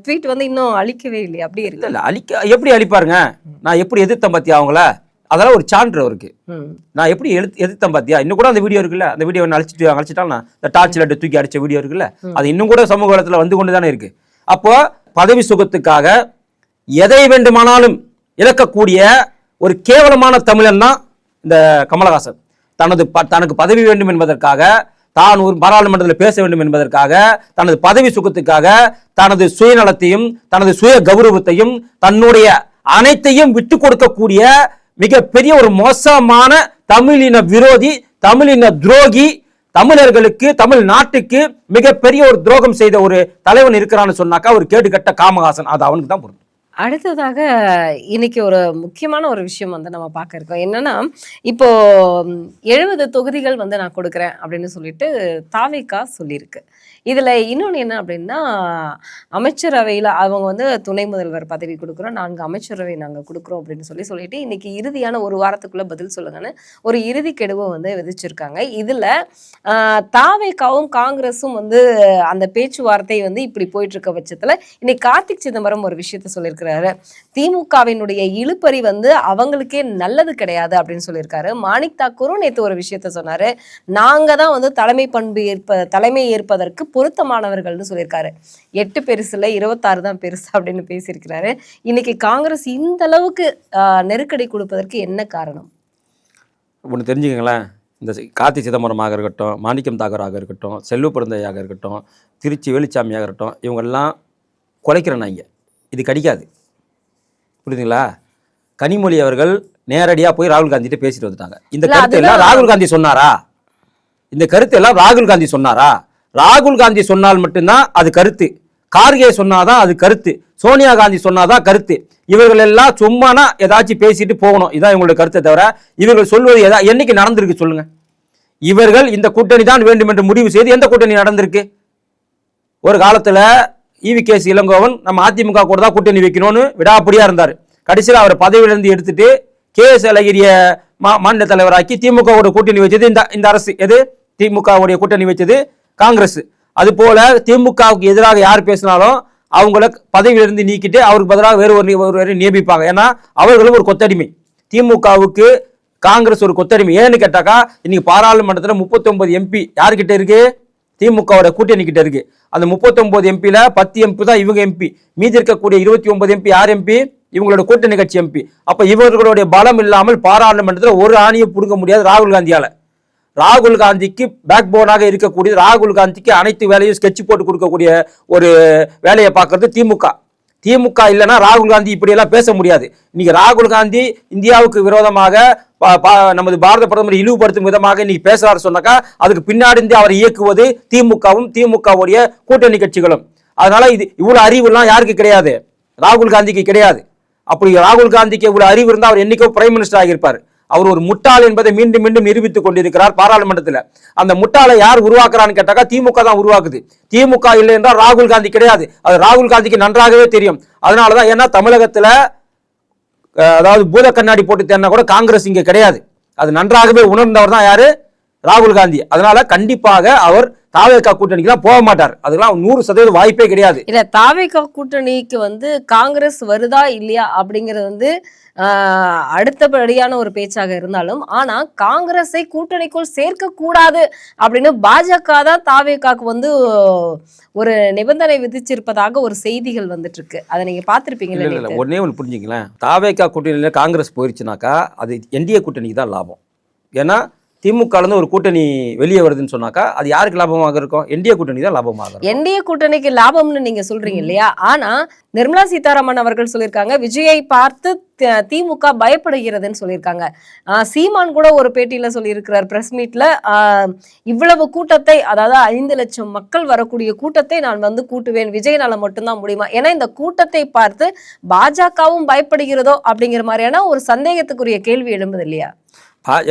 ட்வீட் வந்து இன்னும் அழிக்கவே இல்லையா? அப்படி இருக்கு. இல்ல எப்படி அழிப்பாருங்க? நான் எப்படி எதிர்த்தேன் பாத்தியா அவங்கள? அதெல்லாம் ஒரு சான்று அவருக்கு. நான் எப்படி எதிர்த்தேன் பாத்தியா? இன்னும் கூட அந்த வீடியோ இருக்குல்ல, அந்த வீடியோ அழிச்சிட்டாலும் இந்த டார்ச் லைட் தூக்கி அடிச்ச வீடியோ இருக்குல்ல, அது இன்னும் கூட சமூக வளத்துல வந்து கொண்டுதானே இருக்கு. அப்போ பதவி சுகத்துக்காக எதை வேண்டுமானாலும் இழக்கக்கூடிய ஒரு கேவலமான தமிழன் தான் இந்த கமலஹாசன். தனக்கு பதவி வேண்டும் என்பதற்காக, தான் ஒரு பாராளுமன்றத்தில் பேச வேண்டும் என்பதற்காக, தனது பதவி சுகத்துக்காக தனது சுயநலத்தையும் தனது சுய கௌரவத்தையும் தன்னுடைய அனைத்தையும் விட்டு கொடுக்கக்கூடிய மிகப்பெரிய ஒரு மோசமான தமிழின விரோதி, தமிழின துரோகி, தமிழர்களுக்கு தமிழ் நாட்டுக்கு மிகப்பெரிய ஒரு துரோகம் செய்த ஒரு தலைவன் இருக்கிறான்னு சொன்னாக்கா ஒரு கேடுகட்ட காமஹாசன். அது அவனுக்கு தான் பொருந்தும். அடுத்ததாக இன்னைக்கு ஒரு முக்கியமான ஒரு விஷயம் வந்து நம்ம பார்க்க இருக்கோம். என்னன்னா, இப்போ 70 தொகுதிகள் வந்து நான் கொடுக்குறேன் அப்படின்னு சொல்லிட்டு தாவேகா சொல்லியிருக்கு. இதுல இன்னொன்று என்ன அப்படின்னா, அமைச்சரவையில் அவங்க வந்து துணை முதல்வர் பதவி கொடுக்குறோம், 4 அமைச்சரவை நாங்கள் கொடுக்குறோம் அப்படின்னு சொல்லிட்டு இன்னைக்கு இறுதியான ஒரு வாரத்துக்குள்ள பதில் சொல்லுங்கன்னு ஒரு இறுதி கெடுவை வந்து விதிச்சிருக்காங்க. இதுல தாவேகாவும் காங்கிரஸும் வந்து அந்த பேச்சுவார்த்தை வந்து இப்படி போயிட்டு இருக்க பட்சத்துல இன்னைக்கு கார்த்திக் சிதம்பரம் ஒரு விஷயத்த சொல்லியிருக்காரு. திமுகவினுடைய இழுபறி வந்து அவங்களுக்கே நல்லது கிடையாது அப்படின்னு சொல்லியிருக்காரு. மாணிக் தாக்கூரும் நேற்று ஒரு விஷயத்த சொன்னாரு, நாங்க தான் வந்து தலைமை ஏற்பதற்கு பொருத்தமானவர்கள்னு சொல்லியிருக்காரு. 8 பெருசுல 26 தான் பெருசு அப்படின்னு பேசியிருக்கிறாரு. இன்னைக்கு காங்கிரஸ் இந்த அளவுக்கு நெருக்கடி கொடுப்பதற்கு என்ன காரணம்? ஒன்று தெரிஞ்சுக்கங்களேன், இந்த கார்த்தி சிதம்பரமாக இருக்கட்டும், மாணிக்கம் தாக்கூராக இருக்கட்டும், செல்வ பிறந்தையாக இருக்கட்டும், திருச்சி வேலுச்சாமியாக இருக்கட்டும், இவங்கெல்லாம் குலைக்கிறனாங்க, இது கடிக்காது. புரியுதுங்களா? கனிமொழி அவர்கள் நேரடியாக போய் ராகுல் காந்திகிட்ட பேசிட்டு வந்துட்டாங்க. இந்த கருத்து எல்லாம் ராகுல் காந்தி சொன்னாரா? இந்த கருத்து எல்லாம் ராகுல் காந்தி சொன்னாரா? ராகுல் காந்தி சொன்னால் மட்டும்தான் அது கருத்து, கார்கே சொன்னாதான் அது கருத்து, சோனியா காந்தி சொன்னாதான் கருத்து. இவர்கள் எல்லாம் சும்மானா ஏதாச்சும் பேசிட்டு போகணும், இதான் இவங்களுடைய கருத்தை தவிர இவர்கள் சொல்வது என்னைக்கு நடந்திருக்கு சொல்லுங்க? இவர்கள் இந்த கூட்டணி தான் வேண்டும் என்று முடிவு செய்து எந்த கூட்டணி நடந்திருக்கு? ஒரு காலத்துல ஈவி.கே.எஸ். இளங்கோவன் நம்ம அதிமுக கூட தான் கூட்டணி வைக்கணும்னு விடாப்படியா இருந்தார். கடைசியில் அவரை பதவியிலிருந்து எடுத்துட்டு கே.எஸ். அழகிரிய மாநில தலைவராக்கி திமுகவோட கூட்டணி வச்சது இந்த அரசு. எது? திமுகவுடைய கூட்டணி வச்சது காங்கிரஸ். அது போல திமுகவுக்கு எதிராக யார் பேசினாலும் அவங்கள பதவியிலிருந்து நீக்கிட்டு அவருக்கு பதிலாக வேறு ஒரு நியமிப்பாங்க. ஏன்னா அவர்களும் ஒரு கொத்தடிமை. திமுகவுக்கு காங்கிரஸ் ஒரு கொத்தடிமை. ஏன்னு கேட்டாக்கா இன்னைக்கு பாராளுமன்றத்தில் 39 எம்பி யாருக்கிட்ட இருக்கு? திமுகவோட கூட்டணி கிட்ட இருக்கு. அந்த 39 எம்பியில 10 எம்பி தான் இவங்க எம்பி. மீதி இருக்கக்கூடிய 29 எம்பி யார் எம்பி? இவங்களோட கூட்டணி கட்சி எம்பி. அப்ப இவர்களுடைய பலம் இல்லாமல் பாராளுமன்றத்தில் ஒரு ஆணியை புடுங்க முடியாது ராகுல் காந்தியால. ராகுல் காந்திக்கு பேக் போனாக இருக்கக்கூடிய ராகுல் காந்திக்கு அனைத்து வேலையும் ஸ்கெட்ச் போட்டு கொடுக்கக்கூடிய ஒரு வேலையை பார்க்கறது திமுக. திமுக இல்லைன்னா ராகுல் காந்தி இப்படியெல்லாம் பேச முடியாது. இன்னைக்கு ராகுல் காந்தி இந்தியாவுக்கு விரோதமாக நமது பாரத பிரதமர் இழிவுபடுத்தும் விதமாக இன்னைக்கு பேசுறாரு சொன்னாக்கா அதுக்கு பின்னாடி இருந்து அவர் இயக்குவது திமுகவும் திமுகவுடைய கூட்டணி கட்சிகளும். அதனால இது இவ்வளவு அறிவு எல்லாம் யாருக்கு கிடையாது? ராகுல் காந்திக்கு கிடையாது. அப்படி ராகுல் காந்திக்கு இவ்வளவு அறிவு இருந்தால் அவர் என்னைக்கோ பிரைம் மினிஸ்டர் ஆகியிருப்பார். அவர் ஒரு முட்டாள் என்பதை மீண்டும் மீண்டும் நிரூபித்துக் கொண்டிருக்கிறார் பாராளுமன்றத்தில். அந்த முட்டாளை யார் உருவாக்குறான்னு கேட்டாக்கா திமுக தான் உருவாக்குது. திமுக இல்லை என்றால் ராகுல் காந்தி கிடையாது. அது ராகுல் காந்திக்கு நன்றாகவே தெரியும். அதனாலதான் ஏன்னா தமிழகத்துல அதாவது பூத கண்ணாடி போட்டு தேடினா கூட காங்கிரஸ் இங்க கிடையாது. அது நன்றாகவே உணர்ந்தவர் தான் யாரு? ராகுல் காந்தி. அதனால கண்டிப்பாக அவர் தாவேகா கூட்டணிக்கு போக மாட்டார். அதெல்லாம் 100% வாய்ப்பே கிடையாது. இல்ல தாவேகா கூட்டணிக்கு காங்கிரஸ் வருதா இல்லையா அப்படிங்கிறது அடுத்தபடியான ஒரு பேச்சாக இருந்தாலும், ஆனா காங்கிரஸை கூட்டணிக்குள் சேர்க்க கூடாது அப்படின்னு பாஜக தான் தாவேகாக்கு ஒரு நிபந்தனை விதிச்சிருப்பதாக ஒரு செய்திகள் வந்துட்டு இருக்கு. அதை நீங்க பாத்திருப்பீங்களா? ஒன்னே ஒன்று புரிஞ்சுங்களேன். தாவேகா கூட்டணியில காங்கிரஸ் போயிருச்சுனாக்கா அது என்டிஏ கூட்டணிக்கு தான் லாபம். ஏன்னா திமுக ஒரு கூட்டணி வெளியே வருதுன்னு சொன்னாக்கா அது யாருக்கு லாபமாக இருக்கும்? என்டிஏ கூட்டணி தான் லாபமாக இருக்கும். என்டிஏ கூட்டணிக்கு லாபம்னு நீங்க சொல்றீங்க இல்லையா? ஆனா நிர்மலா சீதாராமன் அவர்கள் சொல்லியிருக்காங்க விஜயை பார்த்து திமுக பயப்படுகிறதுன்னு சொல்லியிருக்காங்க. சீமான் கூட ஒரு பேட்டியில சொல்லியிருக்கிறார் பிரஸ் மீட்ல, இவ்வளவு கூட்டத்தை, அதாவது 5 லட்சம் மக்கள் வரக்கூடிய கூட்டத்தை நான் கூட்டுவேன், விஜயனால மட்டும்தான் முடியுமா? ஏன்னா இந்த கூட்டத்தை பார்த்து பாஜகவும் பயப்படுகிறதோ அப்படிங்கிற மாதிரியான ஒரு சந்தேகத்துக்குரிய கேள்வி எழும்புது இல்லையா?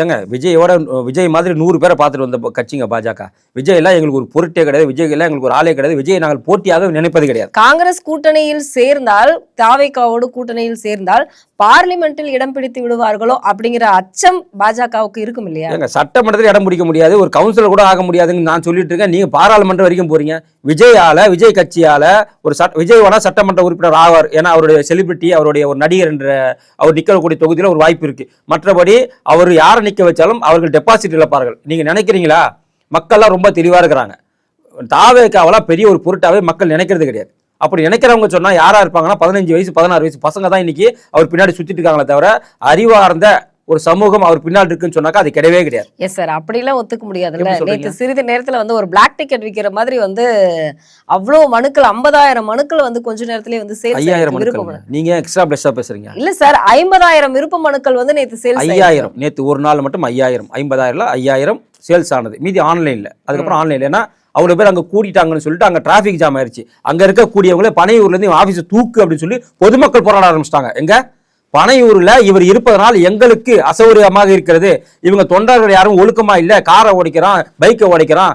ஏங்க விஜய் மாதிரி 100 பேரை பார்த்துட்டு வந்த கட்சிங்க பாஜக. விஜய் எல்லாம் எங்களுக்கு ஒரு பொருட்டே கிடையாது. விஜய் எல்லாம் எங்களுக்கு ஒரு ஆளே கிடையாது. விஜய் நாங்கள் போட்டியாக நினைப்பது கிடையாது. காங்கிரஸ் கூட்டணியில் சேர்ந்தால், தாவேகாவோடு கூட்டணியில் சேர்ந்தால் பார்லிமெண்டில் இடம் பிடித்து விடுவார்களோ அப்படிங்கிற அச்சம் பாஜகவுக்கு இருக்கும் இல்லையா? எங்க சட்டமன்றத்தில் இடம் பிடிக்க முடியாது, ஒரு கவுன்சிலர் கூட ஆக முடியாதுன்னு நான் சொல்லிட்டு இருக்கேன். நீங்க பாராளுமன்றம் வரைக்கும் போறீங்க. விஜய் கட்சியால ஒரு விஜய் வேணா சட்டமன்ற உறுப்பினர் ஆவார். ஏன்னா அவருடைய செலிபிரிட்டி, அவருடைய ஒரு நடிகர் என்ற அவர் நிற்கக்கூடிய தொகுதியில் ஒரு வாய்ப்பு இருக்கு. மற்றபடி அவர் யாரை நிக்க வச்சாலும் அவர்கள் டெபாசிட் இழப்பார்கள். நீங்க நினைக்கிறீங்களா? மக்கள்லாம் ரொம்ப தெளிவா இருக்கிறாங்க. தாவேகாவெல்லாம் பெரிய ஒரு பொருட்டாவே மக்கள் நினைக்கிறது கிடையாது. அப்படி நினைக்கிறவங்க சொன்னா யாரா இருப்பாங்கன்னா 15 வயசு 16 வயசு பசங்க தான் இன்னைக்கு அவர் பின்னாடி சுத்திட்டு இருக்காங்களே தவிர அறிவார்ந்த ஒரு சமூகம் அவர் பின்னாடி இருக்குன்னு சொன்னாக்கா அது கிடையவே கிடையாது. எஸ் சார், அப்படிலாம் ஒத்துக்க முடியாதுல்ல. நேற்று சிறிது நேரத்துல ஒரு பிளாக் டிக்கெட் விற்கிற மாதிரி அவ்வளவு மனுக்கள் 50,000 மனுக்கள் கொஞ்ச நேரத்திலே சேல் 5000 மனுக்கள். நீங்க எக்ஸ்ட்ரா பிளஸ்ஸா பேசுறீங்க. இல்ல சார், 50,000 விருப்ப மனுக்கள் நேற்று சேல் 5000. நேற்று ஒரு நாள் மட்டும் 5000 50,000ல 5000 சேல்ஸ் ஆனது. மீதி ஆன்லைன்ல. அதுக்கப்புறம் ஆன்லைன்ல ஏன்னா அவ்வளவு பேர் அங்க கூட்டிட்டாங்கன்னு சொல்லிட்டு அங்க டிராபிக் ஜாம் ஆயிருச்சு. அங்க இருக்கக்கூடியவங்களே பனையூர்ல இருந்து ஆபீஸ் தூக்கு அப்படின்னு சொல்லி பொதுமக்கள் போராட ஆரம்பிச்சிட்டாங்க. எங்க பனையூர்ல இவர் இருப்பதனால் எங்களுக்கு அசௌகரியமாக இருக்கிறது, இவங்க தொண்டர்கள் யாரும் ஒழுக்கமா இல்ல, காரை ஓடிக்கிறான், பைக்கை ஓடிக்கிறான்,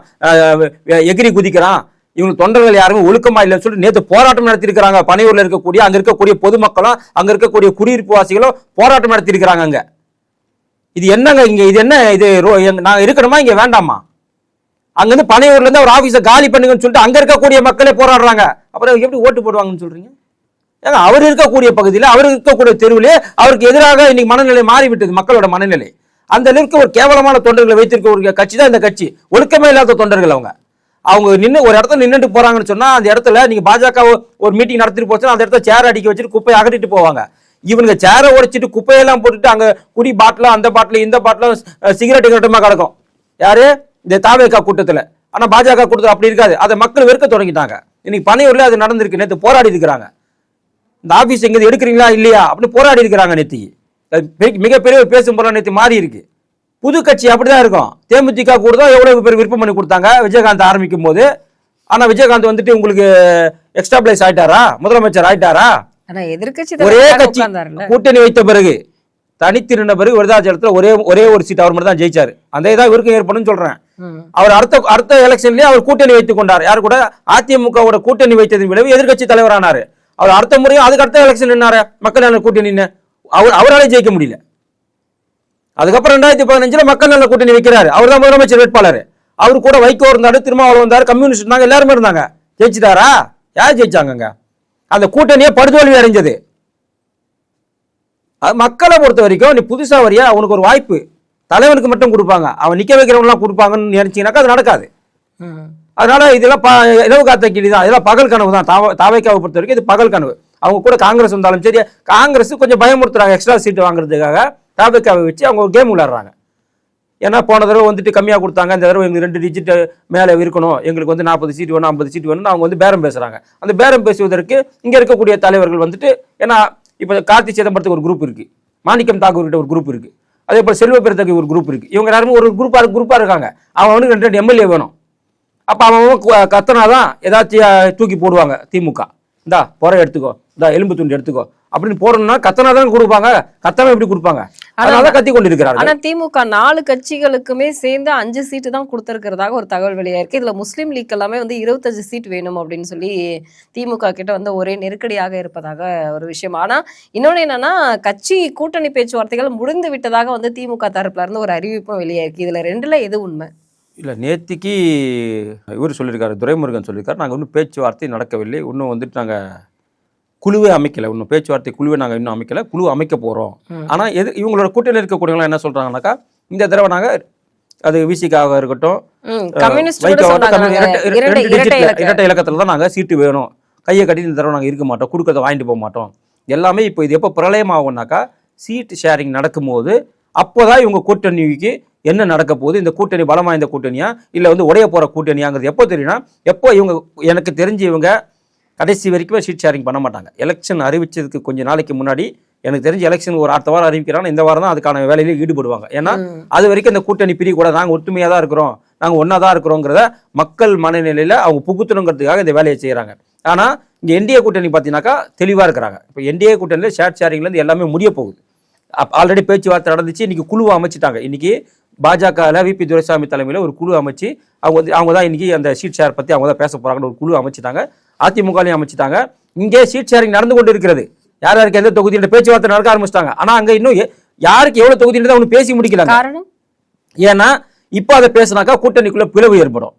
எகிரி குதிக்கிறான், இவங்க தொண்டர்கள் யாரும் ஒழுக்கமா இல்லைன்னு சொல்லிட்டு நேற்று போராட்டம் நடத்திருக்கிறாங்க. பனையூர்ல இருக்கக்கூடிய அங்க இருக்கக்கூடிய பொதுமக்களும் அங்க இருக்கக்கூடிய குடியிருப்பு வாசிகளும் போராட்டம் நடத்திருக்கிறாங்க. அங்க இது என்னங்க? இங்க இது என்ன? இது நாங்க இருக்கணுமா இங்க வேண்டாமா? அங்கிருந்து பனையூர்ல இருந்து ஒரு ஆபீஸை காலி பண்ணுங்கன்னு சொல்லிட்டு அங்க இருக்கக்கூடிய மக்களே போராடுறாங்க. அப்புறம் எப்படி ஓட்டு போடுவாங்கன்னு சொல்றீங்க? ஏன்னா அவர் இருக்கக்கூடிய பகுதியில், அவர் இருக்கக்கூடிய தெருவிலே அவருக்கு எதிராக இன்னைக்கு மனநிலை மாறிவிட்டது. மக்களோட மனநிலை அந்த அளவுக்கு ஒரு கேவலமான தொண்டர்களை வைத்திருக்க ஒரு கட்சி தான் இந்த கட்சி. ஒழுக்கமே இல்லாத தொண்டர்கள். அவங்க நின்று ஒரு இடத்துல நின்றுட்டு போறாங்கன்னு சொன்னா அந்த இடத்துல நீங்க பாஜக ஒரு மீட்டிங் நடத்திட்டு போச்சுன்னா அந்த இடத்துல சேர் அடிக்க வச்சுட்டு குப்பையை அகட்டிட்டு போவாங்க. இவனுங்க சேரை உடைச்சிட்டு குப்பையெல்லாம் போட்டுட்டு அங்க குடி பாட்டில, அந்த பாட்டில, இந்த பாட்டில, சிகரெட் கட்டமா கிடக்கும். யாரு? இந்த தாவேகா கூட்டத்துல. ஆனா பாஜக கூட்டத்தில் அப்படி இருக்காது. அதை மக்கள் வெறுக்க தொடங்கிட்டாங்க. இன்னைக்கு பனையூர்ல அது நடந்திருக்கு. நேற்று போராடி இருக்கிறாங்க. இந்த ஆபீஸ் எங்க எடுக்கிறீங்களா இல்லையா அப்படின்னு போராடி இருக்கிறாங்க. நேற்று மிகப்பெரிய ஒரு பேசும் பொருளா நேற்று மாறி இருக்கு. புது கட்சி அப்படிதான் இருக்கும். தேமுதிக கூட தான் எவ்வளவு பேர் விருப்பம் பண்ணி கொடுத்தாங்க விஜயகாந்த் ஆரம்பிக்கும் போது. ஆனா விஜயகாந்த் உங்களுக்கு எக்ஸ்டாப்ளைஸ் ஆயிட்டாரா? முதலமைச்சர் ஆயிட்டாரா? எதிர்கட்சி ஒரே கட்சி கூட்டணி வைத்த பிறகு தனித்து நின்ற பிறகு விருதாச்சலத்தில் ஒரே ஒரு சீட் அவர் மட்டும் தான் ஜெயிச்சாரு. அந்த இதான் இவருக்கும் ஏற்படும் சொல்றேன். அவர் அடுத்த எலெக்ஷன்லயே அவர் கூட்டணி வைத்துக் கொண்டார். யாரு கூட? அதிமுகவோட கூட்டணி வைத்ததின் விளைவு எதிர்கட்சி தலைவரானாரு. அவர் அடுத்த முறையும் அதுக்கு அடுத்த எலெக்ஷன் நின்னாரு மக்கள் நல கூட்டணின்னு. அவராலே ஜெயிக்க முடியல. அதுக்கப்புறம் 2015 மக்கள் நல கூட்டணி வைக்கிறாரு. அவர் தான் முதலமைச்சர் வேட்பாளர். அவர் கூட வைகோ இருந்தாரு, திருமாவளவன் இருந்தாரு, கம்யூனிஸ்ட் இருந்தாங்க, எல்லாருமே இருந்தாங்க. ஜெயிச்சுட்டாரா? யார் ஜெயிச்சாங்க? அந்த கூட்டணியே படுதோல்வி அடைஞ்சது. மக்களை பொறுத்த வரைக்கும் நீ புதுசா வரியா, அவனுக்கு ஒரு வாய்ப்பு தலைவனுக்கு மட்டும் கொடுப்பாங்க, அவன் நிக்க வைக்கிறவங்களாம் கொடுப்பாங்கன்னு நினைச்சீங்கன்னாக்கா அது நடக்காது. அதனால இதெல்லாம் இரவு காத்த கிளி தான், இதெல்லாம் பகல் கனவு தான். தாவைக்காவை பொறுத்த வரைக்கும் இது பகல் கனவு. அவங்க கூட காங்கிரஸ் வந்தாலும் சரி, காங்கிரஸ் கொஞ்சம் பயமுறுத்துறாங்க எக்ஸ்ட்ரா சீட்டு வாங்குறதுக்காக. தாவைக்காவை வச்சு அவங்க ஒரு கேம் விளையாடுறாங்க. ஏன்னா போன தடவை வந்துட்டு கம்மியாக கொடுத்தாங்க, இந்த தடவை எங்களுக்கு 2 டிஜிட் மேலே இருக்கணும், எங்களுக்கு வந்து 40 சீட் வேணும், 50 சீட் வேணும்னு அவங்க வந்து பேரம் பேசுறாங்க. அந்த பேரம் பேசுவதற்கு இங்க இருக்கக்கூடிய தலைவர்கள் வந்துட்டு, ஏன்னா இப்போ கார்த்தி சிதம்பரத்துக்கு ஒரு குரூப் இருக்கு, மாணிக்கம் தாக்கூர் கிட்ட ஒரு குரூப் இருக்கு, அதே போல செல்வ பெருந்தகை ஒரு குரூப் இருக்கு. இவங்க எல்லாருமே ஒரு குரூப்பா இருக்காங்க. அவனுக்கு 2 எம்எல்ஏ வேணும். அப்ப அவன் கத்தனாதான் ஏதாச்சும் தூக்கி போடுவாங்க. திமுக இந்தா பொறை எடுத்துக்கோ, இந்தா எலும்பு துண்டு எடுத்துக்கோ அப்படின்னு போடணும்னா கத்தனாதான் கொடுப்பாங்க. கத்தனை எப்படி கொடுப்பாங்க? அதனால கத்தி கொண்டு இருக்கிறாங்க. ஆனா திமுக 4 கட்சிகளுக்குமே சேர்ந்து 5 சீட்டு தான் கொடுத்திருக்கிறதாக ஒரு தகவல் வெளியாயிருக்கு. இதுல முஸ்லீம் லீக் எல்லாமே வந்து 25 சீட் வேணும் அப்படின்னு சொல்லி திமுக கிட்ட வந்து ஒரே நெருக்கடியாக இருப்பதாக ஒரு விஷயம். ஆனா இன்னொன்னு என்னன்னா, கட்சி கூட்டணி பேச்சுவார்த்தைகள் முடிந்து விட்டதாக வந்து திமுக தரப்புல இருந்து ஒரு அறிவிப்பும் வெளியாயிருக்கு. இதுல 2ல எது உண்மை? இல்லை, நேத்திக்கு இவர் சொல்லியிருக்காரு, துரைமுருகன் சொல்லியிருக்காரு, நாங்கள் இன்னும் பேச்சுவார்த்தை நடக்கவில்லை, இன்னும் வந்துட்டு நாங்கள் குழுவே அமைக்கலை, இன்னும் பேச்சுவார்த்தை குழுவை நாங்கள் இன்னும் அமைக்கலை, குழு அமைக்க போகிறோம். ஆனால் இவங்களோட கூட்டணியில் இருக்கக்கூடியவங்களாம் என்ன சொல்கிறாங்கன்னாக்கா, இந்த தடவை நாங்கள் அது விசிகாக இருக்கட்டும், இரட்டை இலக்கத்தில் தான் நாங்கள் சீட்டு வேணும், கையை கட்டி இந்த தடவை நாங்கள் இருக்க மாட்டோம், கொடுக்கறத வாங்கிட்டு போக மாட்டோம் எல்லாமே. இப்போ இது எப்போ பிரளயம் ஆகும்னாக்கா, சீட் ஷேரிங் நடக்கும்போது அப்போதான் இவங்க கூட்டணிக்கு என்ன நடக்க போகுது, இந்த கூட்டணி பலம் வாய்ந்த கூட்டணியா இல்லை வந்து உடைய போகிற கூட்டணியாங்கிறது எப்போ தெரியும்னா, எப்போ இவங்க எனக்கு தெரிஞ்சு இவங்க கடைசி வரைக்கும் சீட் ஷேரிங் பண்ண மாட்டாங்க. எலெக்ஷன் அறிவிச்சதுக்கு கொஞ்சம் நாளைக்கு முன்னாடி எனக்கு தெரிஞ்சு எலெக்ஷன் ஒரு அடுத்த வாரம் அறிவிக்கிறாங்க, இந்த வாரம் தான் அதுக்கான வேலையில ஈடுபடுவாங்க. ஏன்னா அது வரைக்கும் இந்த கூட்டணி பிரிய கூட நாங்கள் ஒற்றுமையாக தான் இருக்கிறோம், நாங்கள் ஒன்றா தான் இருக்கிறோங்கிறத மக்கள் மனநிலையில் அவங்க புகுத்தணுங்கிறதுக்காக இந்த வேலையை செய்கிறாங்க. ஆனால் இங்கே என்டிஏ கூட்டணி பார்த்தீங்கன்னாக்கா தெளிவாக இருக்கிறாங்க. இப்போ என்டிஏ கூட்டணியில் ஷேர் ஷேரிங்லேருந்து எல்லாமே முடிய போகுது. ஆல்ரெடி பேச்சுவார்த்தை நடந்துச்சு. இன்னைக்கு குழுவை அமைச்சிட்டாங்க. இன்னைக்கு பாஜகவில் விபி துரைசாமி தலைமையில் ஒரு குழு அமைச்சு அவங்க தான் இன்னைக்கு அந்த சீட் ஷேர் பற்றி அவங்க தான் பேச போகிறாங்கன்னு ஒரு குழு அமைச்சிட்டாங்க. அதிமுகலையும் அமைச்சிட்டாங்க. இங்கே சீட் ஷேரிங் நடந்து கொண்டு இருக்கிறது. யார் யாருக்கு எந்த தொகுதின்ற பேச்சுவார்த்தை நடக்க ஆரம்பிச்சிட்டாங்க. ஆனால் அங்கே இன்னும் யாருக்கு எவ்வளோ தொகுதின்றதை அவனு பேசி முடிக்கல. ஏன்னா இப்போ அதை பேசினாக்கா கூட்டணிக்குள்ள பிளவு ஏற்படும்.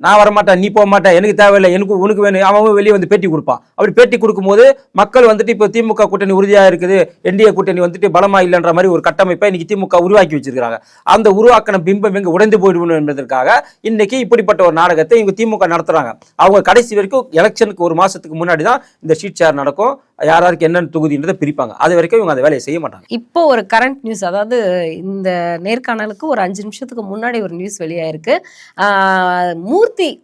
நான் வரமாட்டேன், நீ போக மாட்டேன், எனக்கு தேவையில்லை, உனக்கு வேணும், அவன் வெளியே வந்து பேட்டி கொடுப்பான். அப்படி பேட்டி கொடுக்கும்போது மக்கள் வந்துட்டு இப்போ திமுக கூட்டணி உறுதியாக இருக்குது, என்டிஏ கூட்டணி வந்துட்டு பலமா இல்லைன்ற மாதிரி ஒரு கட்டமைப்பை இன்னைக்கு திமுக உருவாக்கி வச்சிருக்காங்க. அந்த உருவாக்கின பிம்பம் எங்க உடைந்து போயிடுவோம் என்பதற்காக இன்னைக்கு இப்படிப்பட்ட ஒரு நாடகத்தை இவங்க திமுக நடத்துறாங்க. அவங்க கடைசி வரைக்கும் எலெக்ஷனுக்கு ஒரு மாசத்துக்கு முன்னாடி தான் இந்த சீட் ஷேர் நடக்கும், யாராருக்கு என்னென்ன தொகுதின்றதை பிரிப்பாங்க. அது வரைக்கும் இவங்க அந்த வேலையை செய்ய மாட்டாங்க. இப்போ ஒரு கரண்ட் நியூஸ், அதாவது இந்த நேர்காணலுக்கு ஒரு 5 நிமிஷத்துக்கு முன்னாடி ஒரு நியூஸ் வெளியாயிருக்கு.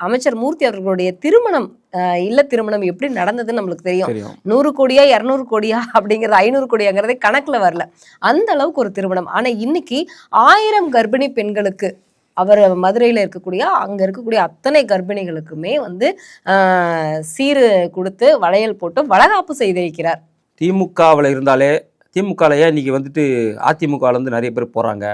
அமைச்சர் மூர்த்தி அவர்களுடைய திருமணம், இல்ல திருமணம் எப்படி நடந்ததுன்னு நம்மளுக்கு தெரியும். 100 கோடியா 200 கோடியா அப்படிங்கிறது 500 கோடியாங்கிறதே கணக்குல வரல, அந்த அளவுக்கு ஒரு திருமணம். ஆனா இன்னைக்கு 1000 கர்ப்பிணி பெண்களுக்கு, அவர் மதுரையில் இருக்கக்கூடிய அங்கே இருக்கக்கூடிய அத்தனை கர்ப்பிணிகளுக்குமே வந்து சீரு கொடுத்து வளையல் போட்டு வளகாப்பு செய்திருக்கிறார். திமுகவில் இருந்தாலே திமுகலையே இன்னைக்கு வந்துட்டு அதிமுகலேருந்து நிறைய பேர் போகிறாங்க.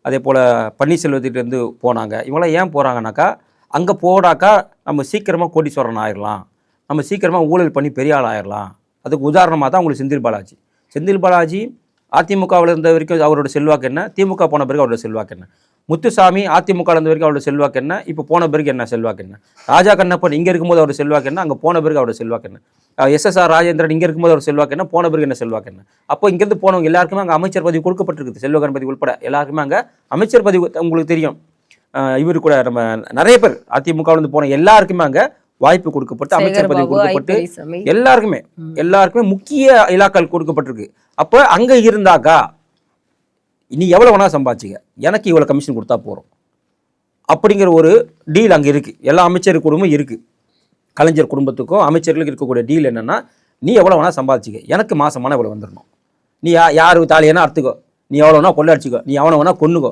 அதே போல் பன்னீர்செல்வத்திட்டேருந்து போனாங்க. இவங்களாம் ஏன் போகிறாங்கனாக்கா, அங்கே போடாக்கா நம்ம சீக்கிரமாக கோடீஸ்வரன் ஆயிடலாம், நம்ம சீக்கிரமாக ஊழல் பண்ணி பெரிய ஆள் ஆயிடலாம். அதுக்கு உதாரணமாக தான் உங்களுக்கு செந்தில் பாலாஜி அதிமுகவில் இருந்த வரைக்கும் அவரோட செல்வாக்கு என்ன, திமுக போன பிறகு அவரோட செல்வாக்கு என்ன, முத்துசாமி அதிமுக இருந்த வரைக்கும் அவரோட செல்வாக்கு என்ன, இப்போ போன பிறகு என்ன செல்வாக்கு என்ன, ராஜா கண்ணப்பன் இங்கே இருக்கும்போது அவரோட செல்வாக்கு என்ன, அங்கே போன பிறகு அவரோட செல்வாக்கு என்ன, SSR ராஜேந்திரன் இங்கே இருக்கும்போது அவர் செல்வாக்கு என்ன, போன பிறகு என்ன செல்வாக்கு என்ன. அப்போ இங்கேருந்து போனவங்க எல்லாருக்குமே அங்கே அமைச்சர் பதவி கொடுக்கப்பட்டிருக்குது. செல்வ கணபதி உட்பட எல்லாருக்குமே அங்கே அமைச்சர் பதவி உங்களுக்கு தெரியும். இவர் கூட நம்ம நிறைய பேர் அதிமுகவிலிருந்து போன எல்லாருக்குமே அங்கே வாய்ப்பு கொடுக்கப்பட்டு அமைச்சர் பதவி கொடுக்கப்பட்டு எல்லாருக்குமே முக்கிய இலாக்கள் கொடுக்கப்பட்டிருக்கு. அப்போ அங்கே இருந்தாக்கா நீ எவ்வளோ வேணா சம்பாதிச்சிக்க, எனக்கு இவ்வளோ கமிஷன் கொடுத்தா போகிறோம் அப்படிங்கிற ஒரு டீல் அங்கே இருக்குது. எல்லா அமைச்சர் குடும்பமும் இருக்குது. கலைஞர் குடும்பத்துக்கும் அமைச்சர்களுக்கு இருக்கக்கூடிய டீல் என்னென்னா, நீ எவ்வளோ வேணா சம்பாதிச்சிக்க, எனக்கு மாசமான இவ்வளோ வந்துடணும், நீ யாரு தாலியனா அறுத்துக்கோ, நீ எவ்வளோ வேணா கொள்ளடிச்சிக்கோ, நீ எவ்வளோ வேணா கொன்னுக்கோ,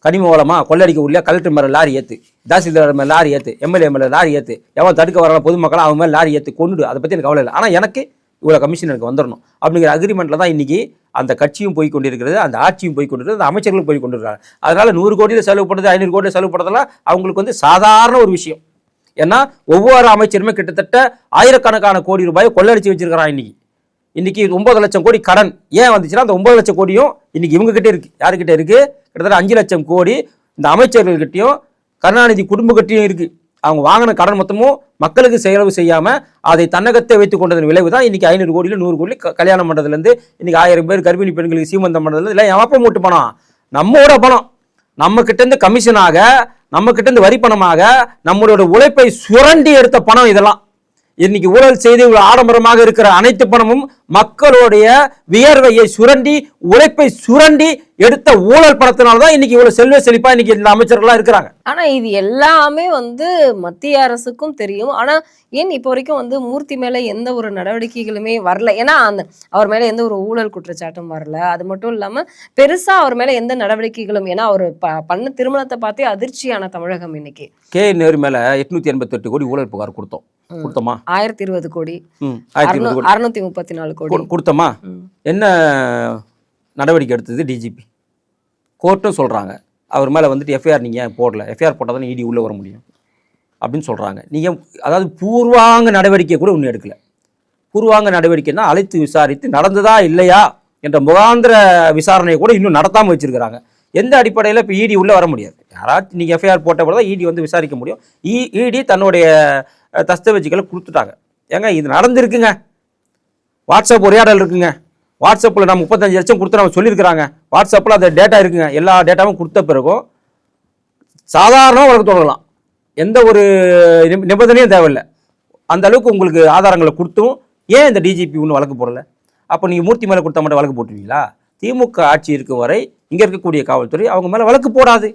கனிம மூலமாக கொள்ளடிக்க உள்ள கலெக்டர் மேலே லாரி ஏற்று, தாசில்தார் மேலே லாரி ஏற்று, எம்எல்ஏ மேலே லாரி ஏற்று, எவன் தடுக்க வரலாம் பொதுமக்களை அவன் மேலே லாரி ஏற்று கொண்டுடு, அதை பற்றி எனக்கு கவலை இல்லை. ஆனால் எனக்கு இவ்வளோ கமிஷன் எனக்கு வந்துடணும் அப்படிங்கிற அக்ரிமெண்ட்டில் தான் இன்றைக்கி அந்த கட்சியும் போய் கொண்டிருக்கிறது, அந்த ஆட்சியும் போய் கொண்டிருக்கிறது, அந்த அமைச்சர்களும் போய் கொண்டிருக்கிறாங்க. அதனால் 100 கோடியில் செலவு பண்ணுறது, 500 கோடியில் செலவு பண்ணுறதெல்லாம் அவங்களுக்கு வந்து சாதாரண ஒரு விஷயம். ஏன்னா ஒவ்வொரு அமைச்சருமே கிட்டத்தட்ட ஆயிரக்கணக்கான கோடி ரூபாயை கொள்ளடிச்சு வச்சிருக்கிறான். இன்னைக்கு 9 லட்சம் கோடி கடன் ஏன் வந்துச்சுன்னா அந்த 9 லட்சம் கோடியும் இன்னைக்கு இவங்க கிட்டே இருக்கு. யாருக்கிட்ட இருக்கு? கிட்டத்தட்ட 5 லட்சம் கோடி இந்த அமைச்சர்கள்கிட்டையும் கருணாநிதி குடும்பக்கிட்டையும் இருக்கு. அவங்க வாங்கின கடன் மொத்தமும் மக்களுக்கு செலவு செய்யாம அதை தன்னகத்தை வைத்துக் கொண்டதன் விளைவு தான் இன்னைக்கு 500 கோடியில் 100 கோடி கல்யாணம் பண்றதுல இருந்து இன்னைக்கு 1000 பேர் கர்ப்பிணி பெண்களுக்கு சீமந்தம் பண்றதுல இல்லை எவப்ப மூட்டு பணம், நம்மோட பணம், நம்ம கிட்ட இருந்து கமிஷனாக, நம்ம கிட்ட இருந்து வரி பணமாக, நம்மளோட உழைப்பை சுரண்டி எடுத்த பணம் இதெல்லாம். இன்னைக்கு ஊழல் செய்து ஆடம்பரமாக இருக்கிற அனைத்து பணமும் மக்களுடைய வியர்வையை சுரண்டி, உழைப்பை சுரண்டி எடுத்த ஊழல் பணத்தினால்தான் இன்னைக்கு இவ்வளவு செல்வ செழிப்பா இன்னைக்கு இந்த அமைச்சர்கள்லாம் இருக்கிறாங்க. ஆனா இது எல்லாமே வந்து மத்திய அரசுக்கும் தெரியும். ஆனா ஏன் இப்போ வரைக்கும் வந்து மூர்த்தி மேல எந்த ஒரு நடவடிக்கைகளுமே வரல? ஏன்னா அவர் மேல எந்த ஒரு ஊழல் குற்றச்சாட்டும் வரல. அது மட்டும் இல்லாம பெருசா அவர் மேல எந்த நடவடிக்கைகளும், ஏன்னா அவர் பண்ண திருமணத்தை பார்த்தே அதிர்ச்சியான தமிழகம் இன்னைக்கு. கே நேரு மேல 888 கோடி ஊழல் புகார் கொடுத்தோமா? 1020 கோடி, 634 கோடி கொடுத்தோமா? என்ன நடவடிக்கை எடுத்தது டிஜிபி? கோர்ட்டும் சொல்றாங்க அவர் மேல வந்துட்டு எஃப்ஐஆர் நீங்க போடல, எஃப்ஐஆர் போட்டால் தான் இடி உள்ள வர முடியும் அப்படின்னு சொல்றாங்க. நீங்க அதாவது பூர்வாங்க நடவடிக்கை கூட ஒன்றும் எடுக்கல. பூர்வாங்க நடவடிக்கைன்னா அழைத்து விசாரித்து நடந்ததா இல்லையா என்ற முகாந்திர விசாரணையை கூட இன்னும் நடத்தாமல் வச்சிருக்கிறாங்க. எந்த அடிப்படையில் இப்போ இடி உள்ளே வர முடியாது? யாராச்சும் நீங்கள் எஃப்ஐஆர் போட்ட தான் இடி வந்து விசாரிக்க முடியும். இடி தன்னுடைய தஸ்தவேஜுகளை கொடுத்துட்டாங்க. ஏங்க இது நடந்திருக்குங்க, வாட்ஸ்அப் உரையாடல் இருக்குங்க, வாட்ஸ்அப்பில் நான் 35 லட்சம் கொடுத்து நம்ம சொல்லியிருக்கிறாங்க, வாட்ஸ்அப்பில் அந்த டேட்டா இருக்குங்க. எல்லா டேட்டாவும் கொடுத்த பிறகும் சாதாரணமாக வழக்கு தொடரலாம், எந்த ஒரு நிபந்தனையும் தேவையில்லை. அந்த அளவுக்கு உங்களுக்கு ஆதாரங்களை கொடுத்தும் ஏன் இந்த டிஜிபி ஒன்றும் வழக்கு போடலை? அப்போ நீங்கள் மூர்த்தி மேலே கொடுத்தா மட்டும் வழக்கு போட்டுருவீங்களா? திமுக ஆட்சி இருக்கும் வரை இங்கே இருக்கக்கூடிய காவல்துறை அவங்க மேலே வழக்கு போடாது.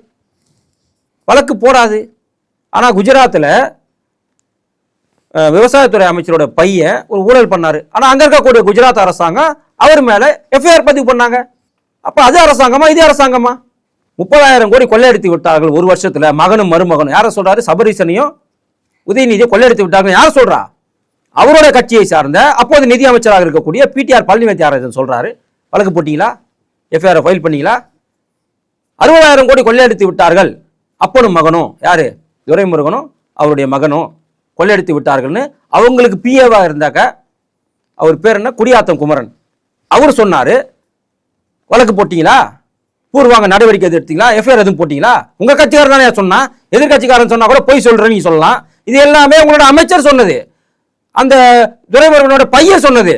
ஆனால் குஜராத்தில் விவசாயத்துறை அமைச்சரோட பையன் ஒரு ஊழல் பண்ணாரு. ஆனால் அங்கே இருக்கக்கூடிய குஜராத் அரசாங்கம் அவர் மேலே எஃப்ஐஆர் பதிவு பண்ணாங்க. அப்போ அது அரசாங்கமா இது அரசாங்கமா? 30,000 கோடி கொள்ளையடித்து விட்டார்கள் ஒரு வருஷத்துல. மகனும் மருமகனும். யாரை சொல்றாரு? சபரீசனையும் உதயநிதியை கொள்ளையடித்து விட்டார்கள். யார் சொல்றா? அவரோட கட்சியை சார்ந்த அப்போது நிதி அமைச்சராக இருக்கக்கூடிய பிடிஆர் பழனிவேந்தியாரன் சொல்றாரு. வழக்கு போட்டீங்களா? எஃப்ஐஆர் ஃபைல் பண்ணீங்களா? 60,000 கோடி கொள்ளையடித்து விட்டார்கள், அப்பனும் மகனும், யாரு? துரைமுருகனும் அவருடைய மகனும் கொள்ளையடித்து விட்டார்கள்னு அவங்களுக்கு பிஏவா இருந்தாக்க, அவர் பேர் என்ன? குடியாத்தம் குமரன். அவர் சொன்னாரு. வழக்கு போட்டீங்களா? பூர்வாங்க நடவடிக்கை எடுத்தீங்களா? எஃப்ஐஆர் எதுவும் போட்டீங்களா? உங்க கட்சிக்காரன் தானே சொன்னா. எதிர்கட்சிக்காரன் சொன்னா கூட போய் சொல்றேன்னு நீங்க சொல்லலாம். இது எல்லாமே உங்களோட அமைச்சர் சொன்னது, அந்த துரைமுருகனோட பையன் சொன்னது,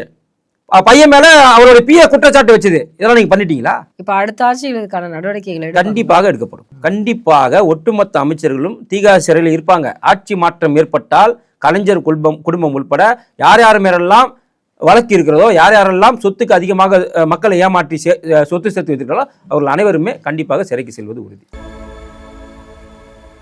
பையன் மேல அவரோட பிஏ குற்றச்சாட்டு வச்சது. இதெல்லாம் நீங்க பண்ணிட்டீங்களா? இப்ப அடுத்த ஆட்சிகளுக்கான நடவடிக்கைகள் கண்டிப்பாக எடுக்கப்படும். கண்டிப்பாக ஒட்டுமொத்த அமைச்சர்களும் தீகா சிறையில் இருப்பாங்க. ஆட்சி மாற்றம் ஏற்பட்டால் கலைஞர் குடும்பம் உட்பட யார் யார் மேலெல்லாம் வழக்கு இருக்கிறதோ, யார் யாரெல்லாம் சொத்துக்கு அதிகமாக மக்களை ஏமாற்றி சொத்து சேர்த்து வைத்திருக்கிறதோ அவர்கள் அனைவருமே கண்டிப்பாக சிறைக்கு செல்வது உறுதி.